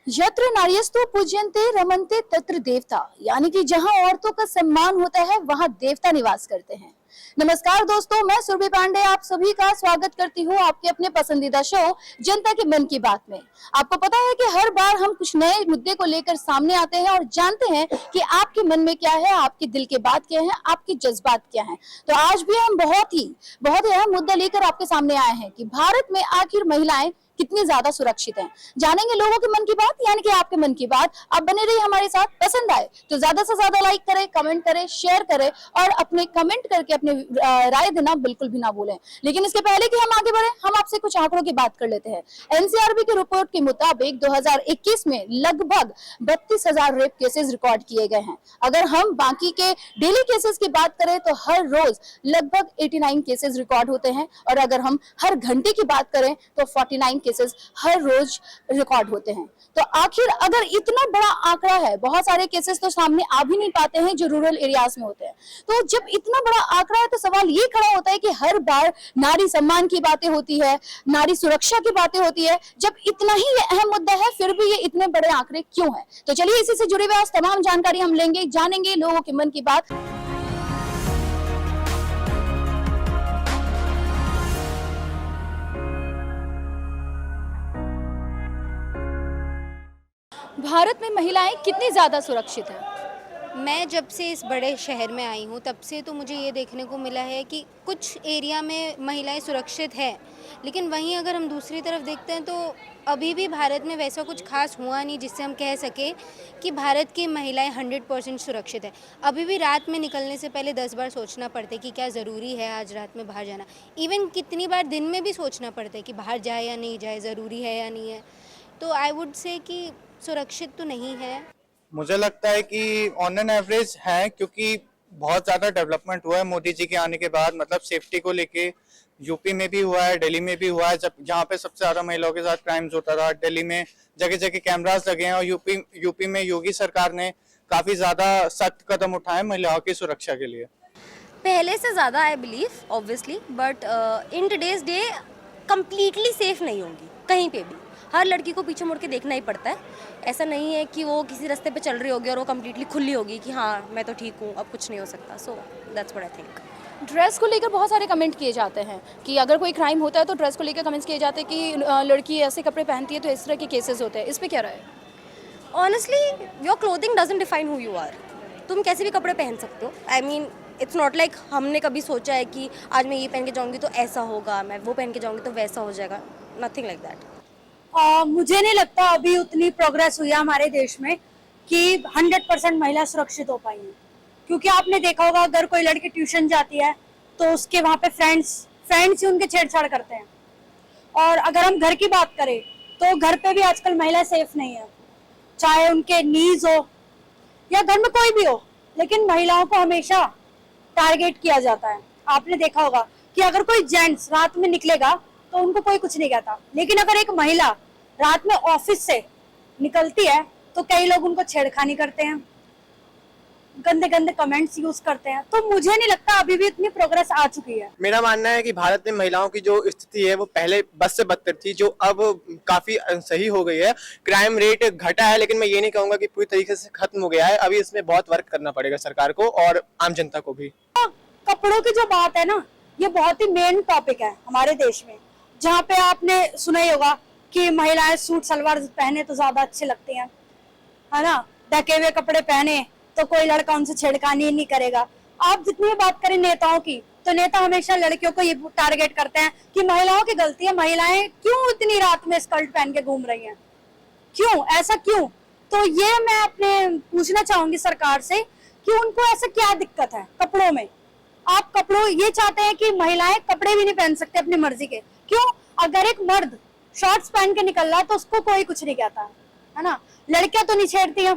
यत्र नार्यस्तु पूज्यन्ते रमन्ते तत्र देवता, यानी कि जहां औरतों का सम्मान होता है वहां देवता निवास करते हैं। नमस्कार दोस्तों, मैं सुरभि पांडे आप सभी का स्वागत करती हूं आपके अपने पसंदीदा शो जनता के मन की बात में। आपको पता है कि हर बार हम कुछ नए मुद्दे को लेकर सामने आते हैं और जानते हैं कि आपके मन में क्या है, आपके दिल के बात क्या है, आपके जज्बात क्या हैं। तो आज भी हम बहुत ही अहम मुद्दा लेकर आपके सामने आए हैं कि भारत में आखिर महिलाएं कितनी ज्यादा सुरक्षित हैं। जानेंगे लोगों के मन की बात, यानी कि आपके मन की बात। आप बने रहिए हमारे साथ। पसंद आए तो ज्यादा से ज्यादा लाइक करें, कमेंट करें, शेयर करें और अपने कमेंट करके अपने राय देना बिल्कुल भी ना भूलें। लेकिन इसके पहले कि हम आगे बढ़े, हम आपसे कुछ आंकड़ों की बात कर लेते हैं। एनसीआरबी की रिपोर्ट के मुताबिक 2021 में लगभग 32,000 रेप केसेस रिकॉर्ड किए गए हैं। अगर हम बाकी के डेली केसेस की बात करें तो हर रोज लगभग 89 केसेस रिकॉर्ड होते हैं और अगर हम हर घंटे की बात करें तो 49 केसेस हर रोज रिकॉर्ड होते हैं। तो आखिर अगर इतना बड़ा आंकड़ा है, बहुत सारे केसेस तो सामने आ भी नहीं पाते हैं जो रूरल एरियाज में होते हैं। तो जब इतना बड़ा आंकड़ा है तो सवाल ये खड़ा होता है कि हर बार नारी सम्मान की बातें होती है, नारी सुरक्षा की बातें होती है। जब इतना ही ये अहम मुद्दा है फिर भी ये इतने बड़े आंकड़े क्यों है? तो चलिए इसी से जुड़े हुए आज तमाम जानकारी हम लेंगे, जानेंगे लोगों के मन की बात। भारत में महिलाएं कितनी ज्यादा सुरक्षित हैं? मैं जब से इस बड़े शहर में आई हूँ तब से तो मुझे ये देखने को मिला है कि कुछ एरिया में महिलाएं सुरक्षित है, लेकिन वहीं अगर हम दूसरी तरफ देखते हैं तो अभी भी भारत में वैसा कुछ खास हुआ नहीं जिससे हम कह सकें कि भारत की महिलाएं 100% सुरक्षित है। अभी भी रात में निकलने से पहले 10 बार सोचना पड़ता है कि क्या ज़रूरी है आज रात में बाहर जाना। इवन कितनी बार दिन में भी सोचना पड़ता है कि बाहर जाए या नहीं जाए, ज़रूरी है या नहीं है। तो आई वुड से कि सुरक्षित तो नहीं है। मुझे लगता है कि ऑन एन एवरेज है, क्योंकि बहुत ज़्यादा डेवलपमेंट हुआ है मोदी जी के आने के बाद। मतलब सेफ्टी को लेके यूपी में भी हुआ है, दिल्ली में भी हुआ है। जब जहाँ पे सबसे ज़्यादा महिलाओं के साथ क्राइम्स होता था, दिल्ली में जगह जगह कैमरास लगे हैं और यूपी में योगी सरकार ने काफ़ी ज़्यादा सख्त कदम उठाए महिलाओं की सुरक्षा के लिए। पहले से ज़्यादा I believe obviously, but in today's day completely safe नहीं होंगी कहीं पे भी। हर लड़की को पीछे मुड़ के देखना ही पड़ता है। ऐसा नहीं है कि वो किसी रास्ते पे चल रही होगी और वो कम्प्लीटली खुली होगी कि हाँ मैं तो ठीक हूँ, अब कुछ नहीं हो सकता। So that's what I think. Dress को लेकर बहुत सारे कमेंट किए जाते हैं कि अगर कोई क्राइम होता है तो ड्रेस को लेकर कमेंट्स किए जाते हैं कि लड़की ऐसे कपड़े पहनती है तो इस तरह के केसेस होते हैं। इस पे क्या राय है? Honestly your clothing doesn't define who you are. तुम कैसे भी कपड़े पहन सकते हो। I mean it's not like हमने कभी सोचा है कि आज मैं ये पहन के जाऊँगी तो ऐसा होगा, मैं वो पहन के जाऊँगी तो वैसा हो जाएगा। Nothing like that. मुझे नहीं लगता अभी उतनी प्रोग्रेस हुई है हमारे देश में कि 100% महिला सुरक्षित हो पाई है। क्योंकि आपने देखा होगा अगर कोई लड़की ट्यूशन जाती है तो उसके वहाँ पे फ्रेंड्स ही उनके छेड़छाड़ करते हैं। और अगर हम घर की बात करें तो घर पे भी आजकल महिला सेफ नहीं है, चाहे उनके नीज हो या घर में कोई भी हो, लेकिन महिलाओं को हमेशा टारगेट किया जाता है। आपने देखा होगा कि अगर कोई जेंट्स रात में निकलेगा तो उनको कोई कुछ नहीं कहता, लेकिन अगर एक महिला रात में ऑफिस से निकलती है तो कई लोग उनको छेड़खानी करते हैं, गंदे गंदे कमेंट्स यूज करते हैं। तो मुझे नहीं लगता अभी भी इतनी प्रोग्रेस आ चुकी है। मेरा मानना है कि भारत में महिलाओं की जो स्थिति है वो पहले बद से बदतर थी, जो अब काफी सही हो गई है। क्राइम रेट घटा है, लेकिन मैं ये नहीं कहूंगा कि पूरी तरीके से खत्म हो गया है। अभी इसमें बहुत वर्क करना पड़ेगा सरकार को और आम जनता को भी। कपड़ों की जो बात है ना, ये बहुत ही मेन टॉपिक है हमारे देश में, जहाँ पे आपने सुना ही होगा कि महिलाएं सूट सलवार पहने तो ज्यादा अच्छे लगती हैं, है ना। ढके हुए कपड़े पहने तो कोई लड़का उनसे छेड़खानी नहीं करेगा। आप जितनी बात करें नेताओं की, तो नेता हमेशा लड़कियों को ये टारगेट करते हैं कि महिलाओं की गलती है, महिलाएं क्यों इतनी रात में स्कर्ट पहन के घूम रही हैं, क्यों, ऐसा क्यों? तो ये मैं अपने पूछना चाहूंगी सरकार से कि उनको ऐसा क्या दिक्कत है कपड़ों में। आप कपड़ों ये चाहते हैं कि महिलाएं कपड़े भी नहीं पहन सकते अपनी मर्जी के, क्यों? अगर एक मर्द शॉर्ट्स पहन के निकल रहा है तो उसको कोई कुछ नहीं कहता है ना। लड़कियां तो नहीं छेड़ती हैं,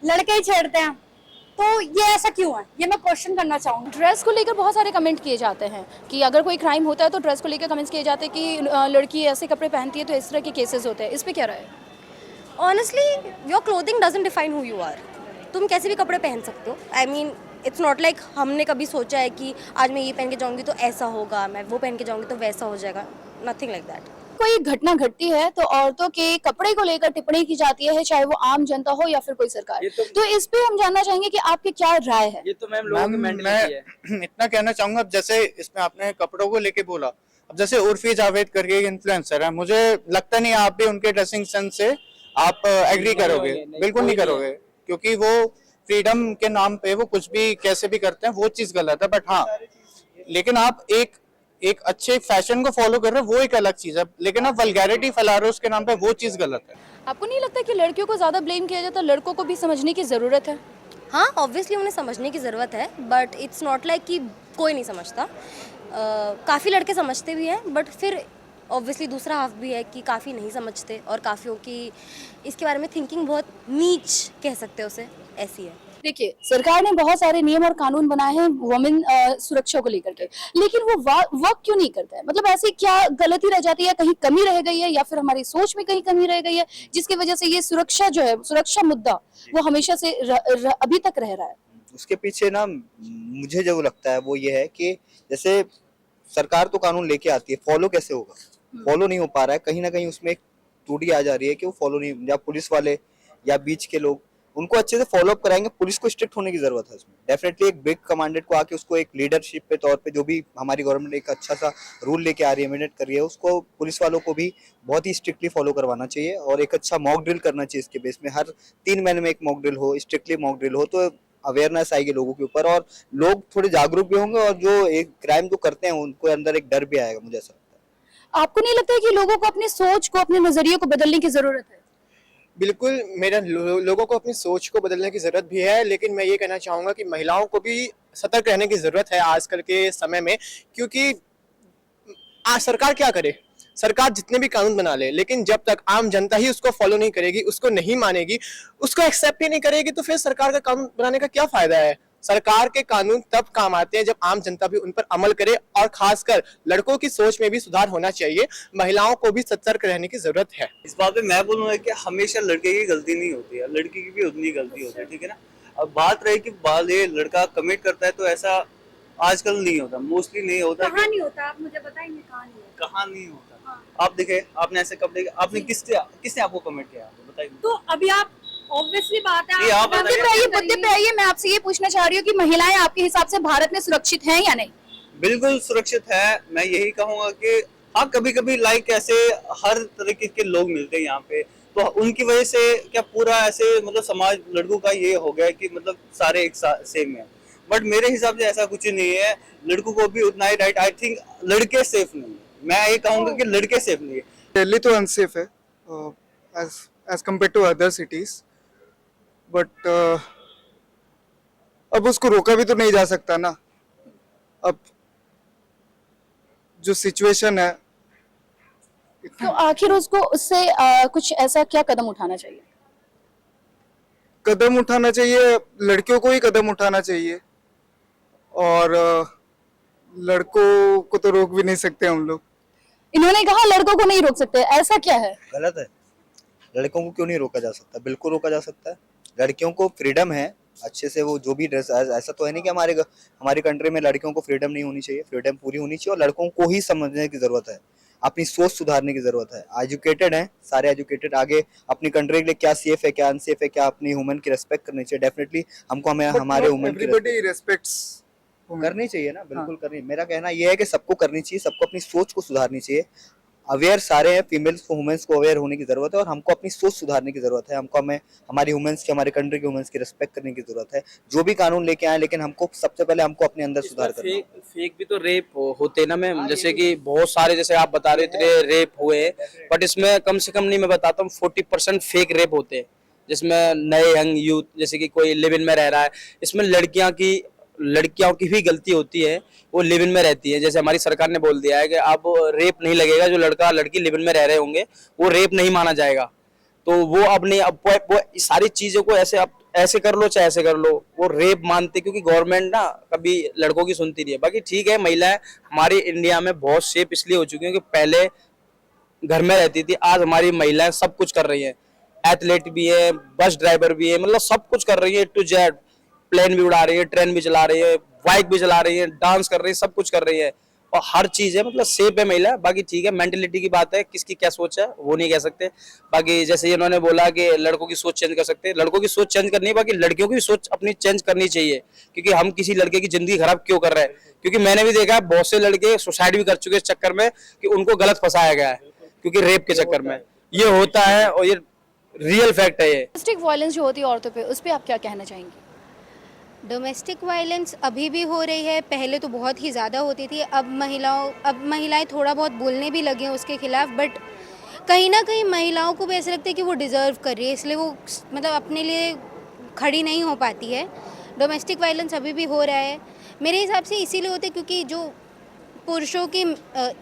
लड़के ही छेड़ते हैं। तो ये ऐसा क्यों है, ये मैं क्वेश्चन करना चाहूंगी। ड्रेस को लेकर बहुत सारे कमेंट किए जाते हैं कि अगर कोई क्राइम होता है तो ड्रेस को लेकर कमेंट्स किए जाते हैं कि लड़की ऐसे कपड़े पहनती है तो इस तरह के केसेस होते हैं। इस पे क्या राय है? Honestly your clothing doesn't define who you are. तुम कैसे भी कपड़े पहन सकते हो। I mean it's not like हमने कभी सोचा है कि आज मैं ये पहन के जाऊँगी तो ऐसा होगा, मैं वो पहन के जाऊँगी तो वैसा हो जाएगा। Nothing like that. कोई घटना घटती है तो औरतों के कपड़े को लेकर टिप्पणी की जाती है, चाहे वो आम जनता हो या फिर कोई सरकार। तो इस पे हम जानना चाहेंगे कि आपके क्या राय है। ये तो मैम लोगों की मैम मेंटालिटी है। मैं इतना कहना चाहूंगा, अब जैसे इसमें आपने कपड़ों को लेके बोला, अब जैसे उर्फी जावेद करके एक इन्फ्लुएंसर है, मुझे लगता नहीं आप भी उनके ड्रेसिंग सेंस से आप एग्री करोगे, बिल्कुल नहीं करोगे, क्योंकि वो फ्रीडम के नाम पे वो कुछ भी कैसे भी करते हैं, वो चीज गलत है। बट हाँ, लेकिन आप एक अच्छे फैशन को फॉलो कर रहे हो, वो एक अलग चीज है, लेकिन आप वल्गैरिटी फैला रहे हो उसके नाम पे, वो चीज गलत है। आपको नहीं लगता कि लड़कियों को ज्यादा ब्लेम किया जाता है, लड़कों को भी समझने की जरूरत है? हाँ ऑब्वियसली उन्हें समझने की ज़रूरत है, बट इट्स नॉट लाइक कि कोई नहीं समझता। काफ़ी लड़के समझते भी हैं, बट फिर ऑब्वियसली दूसरा हाफ भी है कि काफ़ी नहीं समझते, और काफ़ियों की इसके बारे में थिंकिंग बहुत नीच कह सकते हो उसे, ऐसी है। देखिए, सरकार ने बहुत सारे नियम और कानून बनाए हैं वुमेन सुरक्षा को लेकर के, लेकिन वो वर्क क्यों नहीं करता है? मतलब ऐसी क्या गलती रह जाती है, कहीं कमी रह गई है, या फिर हमारी सोच में कहीं कमी रह गई है, जिसकी वजह से ये सुरक्षा जो है, सुरक्षा मुद्दा वो हमेशा से अभी तक रह रहा है? उसके पीछे ना मुझे जो लगता है वो ये है कि जैसे सरकार तो कानून लेके आती है, फॉलो कैसे होगा? फॉलो नहीं हो पा रहा है, कहीं ना कहीं उसमें एक त्रुटि आ जा रही है कि वो फॉलो नहीं, या पुलिस वाले या बीच के लोग उनको अच्छे से फॉलो अप कराएंगे। पुलिस को स्ट्रिक्ट होने की जरूरत है इसमें, डेफिनेटली एक बिग कमांडेंट को आके उसको एक लीडरशिप पे तौर पे, जो भी हमारी गवर्नमेंट एक अच्छा सा रूल लेके आ रही है, इम्प्लीमेंट कर रही है, उसको पुलिस वालों को भी बहुत ही स्ट्रिक्टली फॉलो करवाना चाहिए, और एक अच्छा मॉक ड्रिल करना चाहिए इसके बेस में, हर 3 महीने में एक मॉक ड्रिल हो, स्ट्रिक्टली मॉक ड्रिल हो, तो अवेयरनेस आएगी लोगों के ऊपर, और लोग थोड़े जागरूक भी होंगे, और जो एक क्राइम जो करते हैं उनको अंदर एक डर भी आएगा, मुझे ऐसा लगता है। आपको नहीं लगता है कि लोगों को अपनी सोच को, अपने नजरिए को बदलने की जरूरत है? बिल्कुल, मेरा लोगों को अपनी सोच को बदलने की ज़रूरत भी है, लेकिन मैं ये कहना चाहूँगा कि महिलाओं को भी सतर्क रहने की ज़रूरत है आजकल के समय में, क्योंकि आज सरकार क्या करे? सरकार जितने भी कानून बना ले, लेकिन जब तक आम जनता ही उसको फॉलो नहीं करेगी, उसको नहीं मानेगी, उसको एक्सेप्ट ही नहीं करेगी, तो फिर सरकार का कानून बनाने का क्या फायदा है? सरकार के कानून तब काम आते हैं जब आम जनता भी उन पर अमल करे, और खासकर लड़कों की सोच में भी सुधार होना चाहिए। महिलाओं को भी सतर्क रहने की जरूरत है। इस बात पे मैं बोलूंगा कि हमेशा लड़के की गलती नहीं होती है, लड़की की भी उतनी गलती होती है, ठीक है ना। अब बात रही कि ये लड़का कमिट करता है, तो ऐसा आजकल नहीं होता, मोस्टली नहीं होता। कहाँ नहीं होता, आप मुझे बताएंगे कहाँ नहीं होता? कहाँ नहीं होता? आप देखे, आपने ऐसे कपड़े, आपने किसने आपको कमेंट किया, बताइए। तो अभी आप ऑब्वियसली बात है, ये आप मुद्दे पे आइए, मुद्दे पे आइए। मैं आपसे ये पूछना चाह रही हूँ कि महिलाएं आपके हिसाब से भारत में सुरक्षित हैं या नहीं? बिल्कुल सुरक्षित है। मैं यही कहूंगा कि हाँ, कभी कभी लाइक ऐसे हर तरीके के लोग मिलते हैं यहाँ पे, तो उनकी वजह से क्या पूरा ऐसे मतलब समाज लड़कों का ये हो गया कि मतलब सारे एक सेम है, बट मेरे हिसाब से ऐसा कुछ नहीं है। लड़कों को भी उतना ही राइट, आई थिंक लड़के सेफ नहीं है। मैं ये कहूंगा कि लड़के सेफ नहीं है। दिल्ली तो अनसेफ है as compared to other cities, but अब उसको रोका भी तो नहीं जा सकता ना। अब जो सिचुएशन है, तो आखिर उसको उससे कुछ ऐसा क्या कदम उठाना चाहिए? कदम उठाना चाहिए, लड़कियों को ही कदम उठाना चाहिए, और लड़कों को तो रोक भी नहीं सकते हम लोग। इन्होंने कहा लड़कों को नहीं रोक सकते, ऐसा क्या है? गलत है, लड़कों को क्यों नहीं रोका जा सकता? बिल्कुल रोका जा सकता है। लड़कियों को फ्रीडम है अच्छे से, वो जो भी ड्रेस, ऐसा तो है नहीं कि हमारी कंट्री में लड़कियों को फ्रीडम नहीं होनी चाहिए, फ्रीडम पूरी होनी चाहिए, और लड़कों को ही समझने की जरूरत है, अपनी सोच सुधारने की जरूरत है। एजुकेटेड हैं, सारे एजुकेटेड, आगे अपनी कंट्री के लिए क्या सेफ है क्या अनसेफ है, क्या अपनी ह्यूमन की रेस्पेक्ट करनी चाहिए, डेफिनेटली हमको हमारे ह्यूमन की एवरीबॉडी रेस्पेक्ट्स करनी चाहिए ना, बिल्कुल करनी। मेरा कहना यह है कि सबको करनी चाहिए, सबको अपनी सोच को सुधारनी चाहिए। अवेयर सारे हैं, फीमेल्स को, वुमेन्स को अवेयर होने की जरूरत है, और हमको अपनी सोच सुधारने की जरूरत है। हमको हमारी वुमेन्स की, हमारी कंट्री की वुमेन्स की रिस्पेक्ट करने की जरूरत है। जो भी कानून लेके आए, लेकिन हमको सबसे पहले हमको अपने अंदर सुधार करना है। फेक भी तो रेप होते ना मैम, जैसे कि बहुत सारे, जैसे आप बता रहे थे रेप हुए, बट इसमें कम से कम नहीं, मैं बताता हूँ 40% फेक रेप होते हैं, जिसमें नए यंग यूथ, जैसे कि कोई लिव इन में रह रहा है, इसमें लड़कियों की भी गलती होती है, वो लिव इन में रहती है। जैसे हमारी सरकार ने बोल दिया है कि अब रेप नहीं लगेगा, जो लड़का लड़की लिव इन में रह रहे होंगे वो रेप नहीं माना जाएगा, तो वो अब नहीं, अब वो सारी चीजों को ऐसे कर लो चाहे ऐसे कर लो, वो रेप मानते, क्योंकि गवर्नमेंट ना कभी लड़कों की सुनती नहीं है। बाकी ठीक है, महिलाएं हमारी इंडिया में बहुत सेफ इसलिए हो चुकी है कि पहले घर में रहती थी, आज हमारी महिलाएं सब कुछ कर रही है, एथलीट भी है, बस ड्राइवर भी है, मतलब सब कुछ कर रही है टू जेड, प्लेन भी उड़ा रही है, ट्रेन भी चला रही है, बाइक भी चला रही है, डांस कर रही है, सब कुछ कर रही है। और हर चीज है, मतलब सेफ है महिला। बाकी ठीक है, मेंटेलिटी की बात है, किसकी क्या सोच है वो नहीं कह सकते। बाकी जैसे इन्होंने बोला कि लड़कों की सोच चेंज कर सकते हैं, लड़कों की सोच चेंज करनी है, बाकी लड़कियों की भी सोच अपनी चेंज करनी चाहिए। क्योंकि हम किसी लड़के की जिंदगी खराब क्यों कर रहे हैं? क्योंकि मैंने भी देखा है बहुत से लड़के सुसाइड भी कर चुके इस चक्कर में कि उनको गलत फंसाया गया है, क्योंकि रेप के चक्कर में ये होता है, और ये रियल फैक्ट है। ये डोमेस्टिक वायलेंस जो होती है औरतों पे, उस पे आप क्या कहना चाहेंगे? डोमेस्टिक वायलेंस अभी भी हो रही है, पहले तो बहुत ही ज़्यादा होती थी। अब महिलाएं थोड़ा बहुत बोलने भी लगे हैं उसके खिलाफ, बट कहीं ना कहीं महिलाओं को भी ऐसा लगता है कि वो डिज़र्व कर रही है, इसलिए वो मतलब अपने लिए खड़ी नहीं हो पाती है। डोमेस्टिक वायलेंस अभी भी हो रहा है, मेरे हिसाब से इसीलिए होता है क्योंकि जो पुरुषों की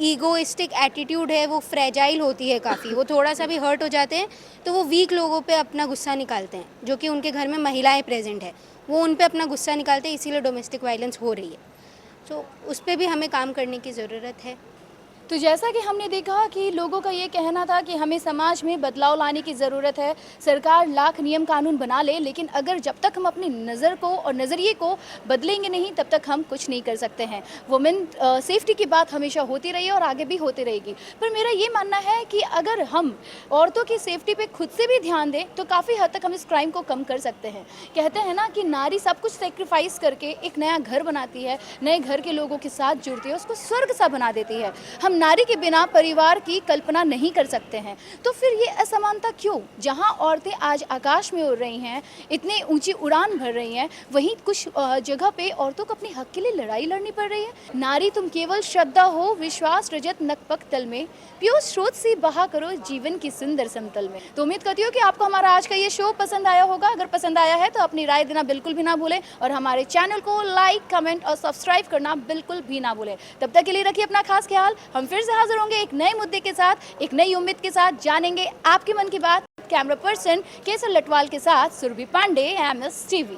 ईगोइस्टिक एटीट्यूड है वो फ्रेजाइल होती है काफ़ी। वो थोड़ा सा भी हर्ट हो जाते हैं तो वो वीक लोगों पे अपना गुस्सा निकालते हैं, जो कि उनके घर में महिलाएं प्रेजेंट है, वो उन पे अपना गुस्सा निकालते हैं, इसीलिए डोमेस्टिक वायलेंस हो रही है। तो उस पर भी हमें काम करने की ज़रूरत है। तो जैसा कि हमने देखा कि लोगों का ये कहना था कि हमें समाज में बदलाव लाने की ज़रूरत है, सरकार लाख नियम कानून बना ले, लेकिन अगर जब तक हम अपनी नज़र को और नज़रिए को बदलेंगे नहीं तब तक हम कुछ नहीं कर सकते हैं। वुमेन सेफ्टी की बात हमेशा होती रही है और आगे भी होती रहेगी, पर मेरा ये मानना है कि अगर हम औरतों की सेफ्टी पे खुद से भी ध्यान दें तो काफ़ी हद तक हम इस क्राइम को कम कर सकते हैं। कहते हैं ना कि नारी सब कुछ सेक्रीफाइस करके एक नया घर बनाती है, नए घर के लोगों के साथ जुड़ती है, उसको स्वर्ग सा बना देती है। हम नारी के बिना परिवार की कल्पना नहीं कर सकते हैं, तो फिर ये असमानता क्यों? जहां औरतें आज आकाश में उड़ रही हैं, इतनी ऊंची उड़ान भर रही हैं, वहीं कुछ जगह पे औरतों को अपने हक के लिए लड़ाई लड़नी पड़ रही है। नारी तुम केवल श्रद्धा हो, विश्वास रजत नकपक तल में, पियो स्रोत से बहा करो जीवन की सुंदर समतल में। तो उम्मीद करती हूँ कि आपको हमारा आज का ये शो पसंद आया होगा। अगर पसंद आया है तो अपनी राय देना बिल्कुल भी ना भूलें और हमारे चैनल को लाइक, कमेंट और सब्सक्राइब करना बिल्कुल भी ना भूलें। तब तक के लिए रखिए अपना खास ख्याल। हम फिर से हाजिर होंगे एक नए मुद्दे के साथ, एक नई उम्मीद के साथ। जानेंगे आपके मन की बात। कैमरा पर्सन केसर लटवाल के साथ सुरभि पांडे, MS TV।